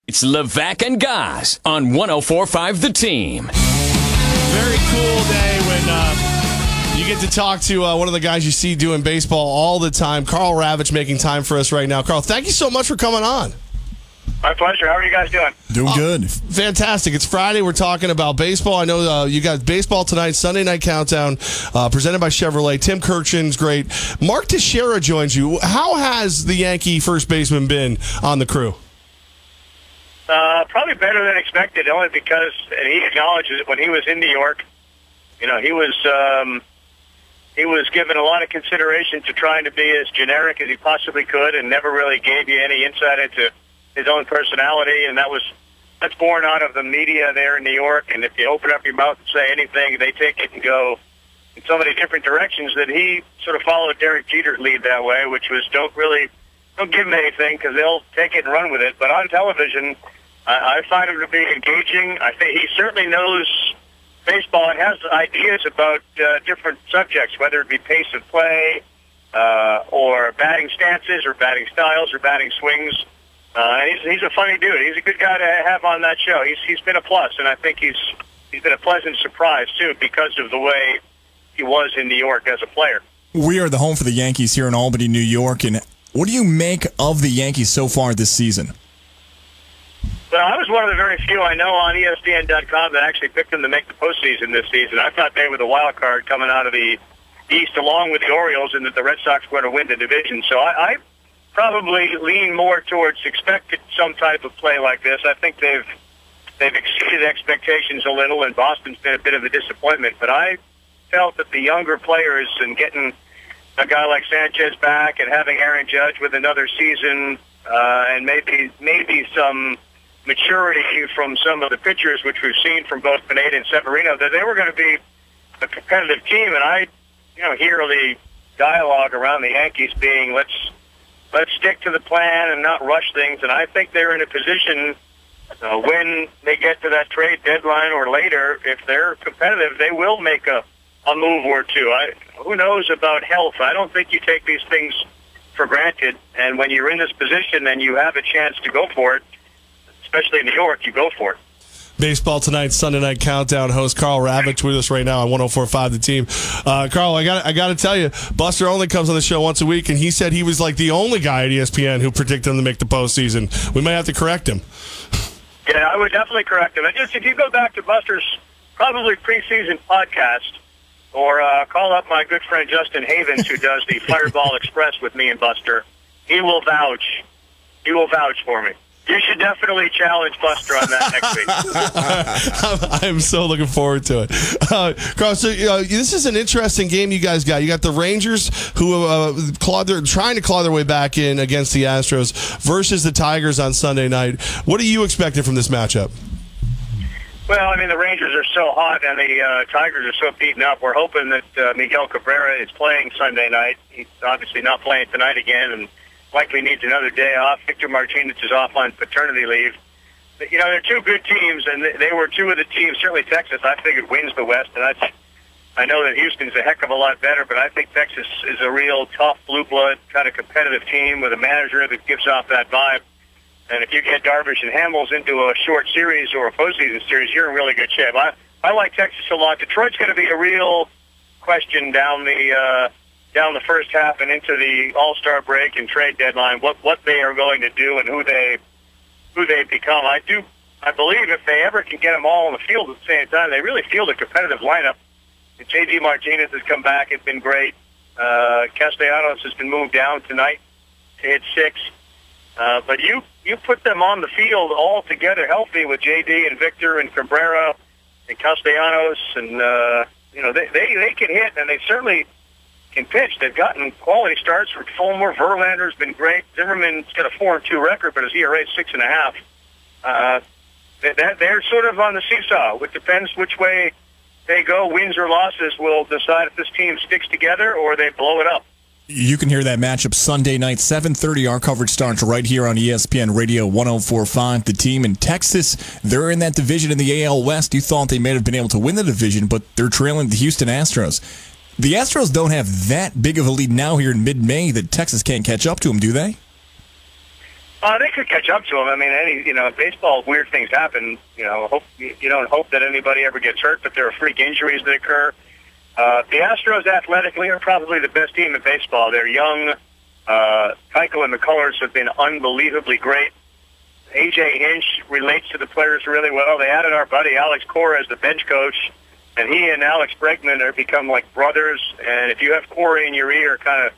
It's Levack and Goz on 104.5 The Team. Very cool day when you get to talk to one of the guys you see doing baseball all the time, Karl Ravech, making time for us right now. Karl, thank you so much for coming on. My pleasure. How are you guys doing? Doing good. Fantastic. It's Friday. We're talking about baseball. I know you got baseball tonight, Sunday Night Countdown, presented by Chevrolet. Tim Kirchin's great. Mark Teixeira joins you. How has the Yankee first baseman been on the crew? Probably better than expected, only because, and he acknowledges it, when he was in New York, he was given a lot of consideration to trying to be as generic as he possibly could, and never really gave you any insight into his own personality, and that's born out of the media there in New York. And if you open up your mouth and say anything, they take it and go in so many different directions that he sort of followed Derek Jeter's lead that way, which was don't give him anything because they'll take it and run with it. But on television, I find him to be engaging. I think he certainly knows baseball and has ideas about different subjects, whether it be pace of play or batting stances or batting styles or batting swings. He's a funny dude. He's a good guy to have on that show. He's been a plus, and I think he's been a pleasant surprise, too, because of the way he was in New York as a player. We are the home for the Yankees here in Albany, New York. And what do you make of the Yankees so far this season? Well, I was one of the very few I know on ESPN.com that actually picked them to make the postseason this season. I thought they were the wild card coming out of the East along with the Orioles, and that the Red Sox were going to win the division. So I probably lean more towards expected some type of play like this. I think they've exceeded expectations a little, and Boston's been a bit of a disappointment. But I felt that the younger players and getting a guy like Sanchez back and having Aaron Judge with another season and maybe some maturity from some of the pitchers, which we've seen from both Pineda and Severino, that they were going to be a competitive team. And I hear the dialogue around the Yankees being, let's stick to the plan and not rush things. And I think they're in a position when they get to that trade deadline or later, if they're competitive, they will make a move or two. Who knows about health? I don't think you take these things for granted. And when you're in this position and you have a chance to go for it, especially in New York, you go for it. Baseball tonight, Sunday Night Countdown. Host Karl Ravech with us right now on 104.5 The Team. Karl, I got to tell you, Buster only comes on the show once a week, and he said he was like the only guy at ESPN who predicted him to make the postseason. We might have to correct him. Yeah, I would definitely correct him. And just if you go back to Buster's probably preseason podcast, or call up my good friend Justin Havens, who does the Fireball Express with me and Buster, he will vouch. He will vouch for me. You should definitely challenge Buster on that next week. I'm so looking forward to it. Karl, so this is an interesting game you guys got. You got the Rangers, who trying to claw their way back in against the Astros, versus the Tigers on Sunday night. What are you expecting from this matchup? Well, I mean, the Rangers are so hot, and the Tigers are so beaten up. We're hoping that Miguel Cabrera is playing Sunday night. He's obviously not playing tonight again, and likely needs another day off. Victor Martinez is off on paternity leave. But, they're two good teams, and they were two of the teams. Certainly Texas, I figured, wins the West. And I know that Houston's a heck of a lot better, but I think Texas is a real tough, blue-blood, kind of competitive team with a manager that gives off that vibe. And if you get Darvish and Hamels into a short series or a postseason series, you're in really good shape. I like Texas a lot. Detroit's going to be a real question down the first half and into the All-Star break and trade deadline, what they are going to do and who they become. I believe if they ever can get them all on the field at the same time, they really field a competitive lineup. And J.D. Martinez has come back. It's been great. Castellanos has been moved down tonight to hit 6. But you put them on the field all together healthy with J.D. and Victor and Cabrera and Castellanos, and they can hit, and they certainly can pitch. They've gotten quality starts from Fulmer. Verlander's been great. Zimmerman's got a 4-2 record, but his ERA is 6.5. They're sort of on the seesaw. It depends which way they go. Wins or losses will decide if this team sticks together or they blow it up. You can hear that matchup Sunday night, 7:30. Our coverage starts right here on ESPN Radio 104.5. The Team in Texas, they're in that division in the AL West. You thought they may have been able to win the division, but they're trailing the Houston Astros. The Astros don't have that big of a lead now here in mid-May that Texas can't catch up to them, do they? They could catch up to him. I mean, baseball, weird things happen. You don't hope that anybody ever gets hurt, but there are freak injuries that occur. The Astros athletically are probably the best team in baseball. They're young. Keuchel and the colors have been unbelievably great. A.J. Hinch relates to the players really well. They added our buddy Alex Cora as the bench coach, and he and Alex Bregman have become like brothers. And if you have Cora in your ear kind of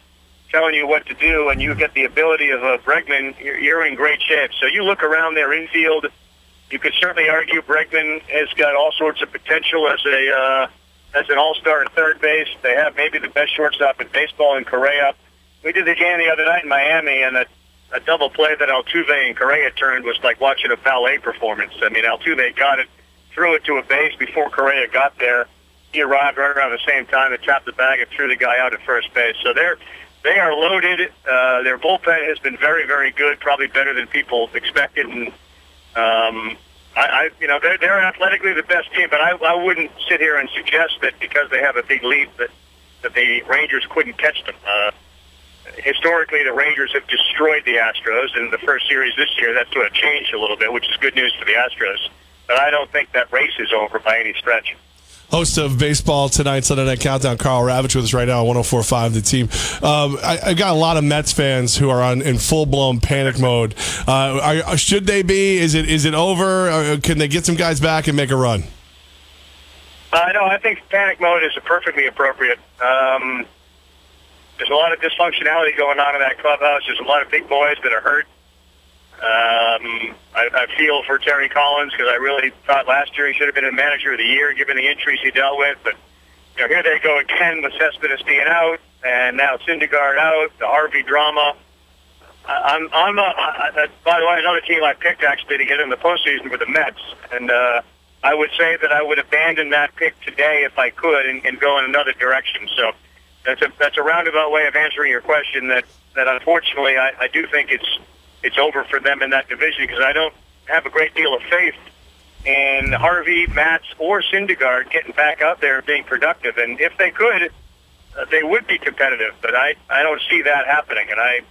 telling you what to do, and you get the ability of Bregman, you're in great shape. So you look around their infield, you could certainly argue Bregman has got all sorts of potential as an all-star at third base. They have maybe the best shortstop in baseball in Correa. We did the game the other night in Miami, and a double play that Altuve and Correa turned was like watching a ballet performance. I mean, Altuve got it, threw it to a base before Correa got there. He arrived right around the same time and tapped the bag and threw the guy out at first base. So they are loaded. Their bullpen has been very, very good, probably better than people expected. And they're athletically the best team, but I wouldn't sit here and suggest that because they have a big lead that the Rangers couldn't catch them. Historically, the Rangers have destroyed the Astros in the first series this year. That's sort of changed a little bit, which is good news for the Astros. But I don't think that race is over by any stretch. Host of Baseball Tonight, Sunday Night Countdown, Karl Ravech with us right now on 104.5 The Team. I got a lot of Mets fans who are in full-blown panic mode. Should they be? Is it over? Or can they get some guys back and make a run? No, I think panic mode is perfectly appropriate. There's a lot of dysfunctionality going on in that clubhouse. There's a lot of big boys that are hurt. I feel for Terry Collins because I really thought last year he should have been a manager of the year given the injuries he dealt with. But here they go again with Cespedes being out, and now Syndergaard out, the Harvey drama. By the way, another team I picked actually to get in the postseason were the Mets, and I would say that I would abandon that pick today if I could and go in another direction. So that's a roundabout way of answering your question. That unfortunately I do think it's over for them in that division because I don't have a great deal of faith in Harvey, Matz, or Syndergaard getting back out there and being productive. And if they could, they would be competitive. But I don't see that happening. And I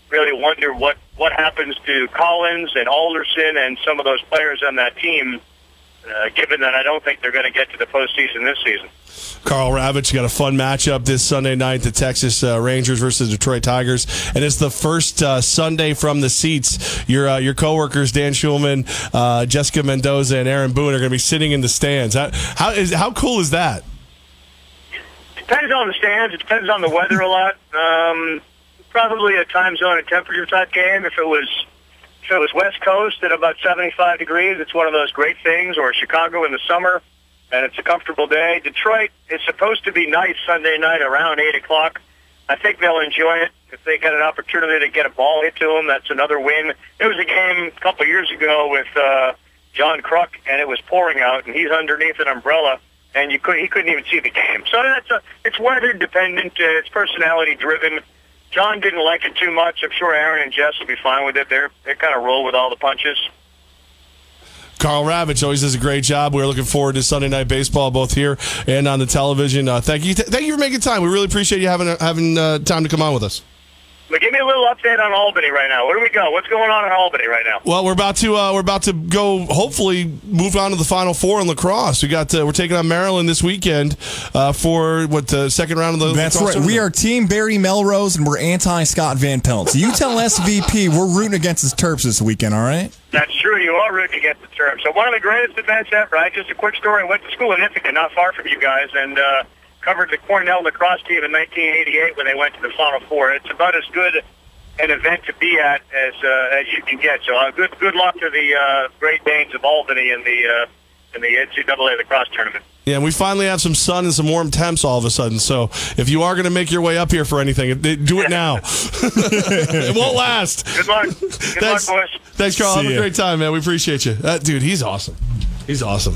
really wonder what happens to Collins and Alderson and some of those players on that team, given that I don't think they're going to get to the postseason this season. Karl Ravech, you got a fun matchup this Sunday night, the Texas Rangers versus Detroit Tigers, and it's the first Sunday from the seats. Your coworkers, Dan Schulman, Jessica Mendoza, and Aaron Boone are going to be sitting in the stands. How cool is that? Depends on the stands. It depends on the weather a lot. Probably a time zone and temperature type game. If it was West Coast at about 75 degrees, it's one of those great things, or Chicago in the summer, and it's a comfortable day. Detroit is supposed to be nice Sunday night around 8 o'clock. I think they'll enjoy it. If they get an opportunity to get a ball hit to them, that's another win. There was a game a couple of years ago with John Kruk, and it was pouring out, and he's underneath an umbrella, and he couldn't even see the game. So it's weather dependent. It's personality driven. John didn't like it too much. I'm sure Aaron and Jess will be fine with it. They kind of roll with all the punches. Karl Ravech always does a great job. We're looking forward to Sunday Night Baseball, both here and on the television. Thank you for making time. We really appreciate you having time to come on with us. But give me a little update on Albany right now. Where do we go? What's going on in Albany right now? Well, we're about to go. Hopefully, move on to the Final Four in lacrosse. We're taking on Maryland this weekend for the second round of the. That's right. Tournament. We are Team Barry Melrose, and we're anti Scott Van Pelt. So you tell SVP we're rooting against his Terps this weekend. All right. That's true. You are rooting against the Terps. So one of the greatest events ever. Right? Just a quick story. I went to school in Ithaca, not far from you guys, and covered the Cornell lacrosse team in 1988 when they went to the Final Four. It's about as good an event to be at as you can get. So good luck to the Great Danes of Albany in the NCAA lacrosse tournament. Yeah, and we finally have some sun and some warm temps all of a sudden. So if you are going to make your way up here for anything, do it now. It won't last. Good luck. Good luck, boys. Thanks, Karl. Have a great time, man. We appreciate you. Dude, he's awesome. He's awesome.